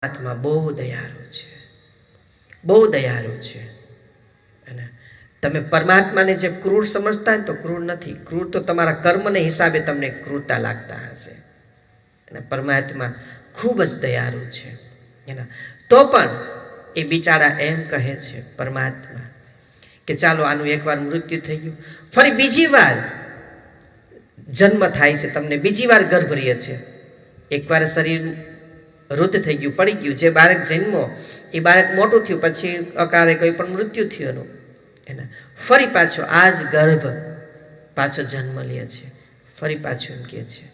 આત્મા બહુ દયાળુ છે, બહુ દયાળુ છે. અને તમે પરમાત્માને જે ક્રૂર સમજતા ને તો ક્રૂર નથી. ક્રૂર તો તમારા કર્મને હિસાબે તમને ક્રૂરતા લાગતા હશે. અને પરમાત્મા ખૂબ જ દયાળુ છે. એના તો પણ એ બિચારા એમ કહે છે પરમાત્મા કે ચાલો આનું એકવાર મૃત્યુ થઈ ગયું, ફરી બીજી વાર જન્મ થાય છે, તમને બીજી વાર ગર્ભ રહે છે. એકવાર શરીર વૃદ્ધ થઈ ગયું, પડી ગયું, જે બાળક જન્મો એ બાળક મોટું થયું, પછી અકાળે કોઈ પણ મૃત્યુ થયું એનું, એના ફરી પાછો આ જ ગર્ભ પાછો જન્મ લે છે. ફરી પાછું એમ કહે છે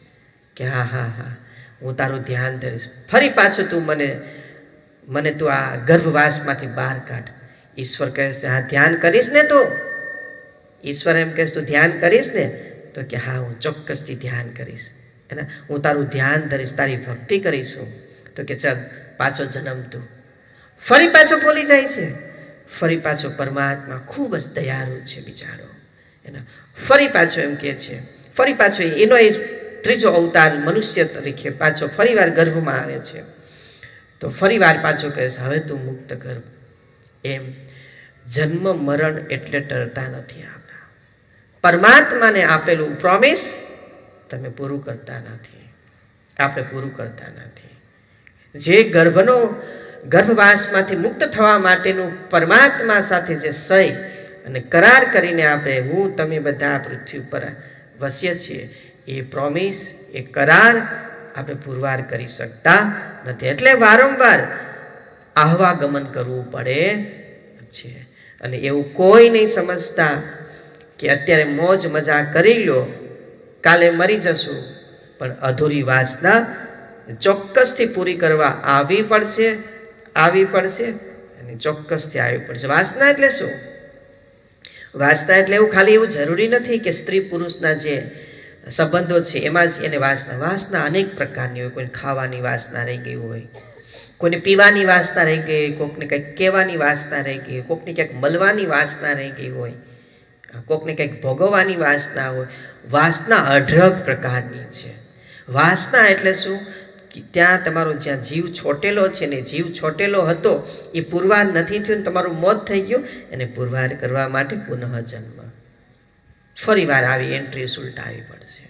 કે હા હા હા હું તારું ધ્યાન ધરીશ, ફરી પાછું તું મને તું આ ગર્ભવાસમાંથી બહાર કાઢ. ઈશ્વર કહે છે હા ધ્યાન કરીશ ને તું? ઈશ્વર એમ કહે તું ધ્યાન કરીશ ને? તો કે હા હું ચોક્કસથી ધ્યાન કરીશ, એના હું તારું ધ્યાન ધરીશ, તારી ભક્તિ કરીશું. તો કે ચાલ પાછો જન્મ તું. ફરી પાછો ભૂલી જાય છે. ફરી પાછો પરમાત્મા ખૂબ જ દયાળુ છે બિચારો. એના ફરી પાછો એમ કહે છે, ફરી પાછો એનો એ ત્રીજો અવતાર મનુષ્ય તરીકે પાછો ફરી વાર ગર્ભમાં આવે છે. તો ફરી વાર પાછો કહે છે હવે તું મુક્ત ગર્ભ. એમ જન્મ મરણ એટલે ટળતા નથી. આપણા પરમાત્માને આપેલું પ્રોમિસ તમે પૂરું કરતા નથી, આપણે પૂરું કરતા નથી. જે ગર્ભવાસમાંથી મુક્ત થવા માટેનું પરમાત્મા સાથે જે સહી અને કરાર કરીને આપણે હું તમે બધા પૃથ્વી ઉપર વસીએ છીએ, એ પ્રોમિસ એ કરાર આપણે પુરવાર કરી શકતા નથી. એટલે વારંવાર આહવાગમન કરવું પડે છે. અને એવું કોઈ નહીં સમજતા કે અત્યારે મોજ મજા કરી લો, કાલે મરી જશું, પણ અધૂરી વાસના ચોક્કસથી પૂરી કરવા આવવી પડશે અને ચોક્કસથી આવી પડશે. વાસના એટલે શું? વાસના એટલે એવું ખાલી એવું જરૂરી નથી કે સ્ત્રી પુરુષના જે સંબંધો છે એમાં જ એને વાસના અનેક પ્રકારની હોય. કોઈને ખાવાની વાસના રહી ગઈ હોય, કોઈને પીવાની વાસના રહી ગઈ, કોકને કંઈક કહેવાની વાસના રહી ગઈ, કોકને ક્યાંક મળવાની વાસના રહી ગઈ હોય, કોકને કંઈક ભોગવવાની વાસના હોય. વાસના અઢળક પ્રકારની છે. વાસના એટલે શું? ત્યાં તમારો જ્યાં જીવ છોટેલો છે ને, જીવ છોટેલો હતો એ પુરવાર નથી થયું, તમારું મોત થઈ ગયું, એને પુરવાર કરવા માટે પુનઃ જન્મ ફરી વાર આવી એન્ટ્રી ઉલટાવી પડશે.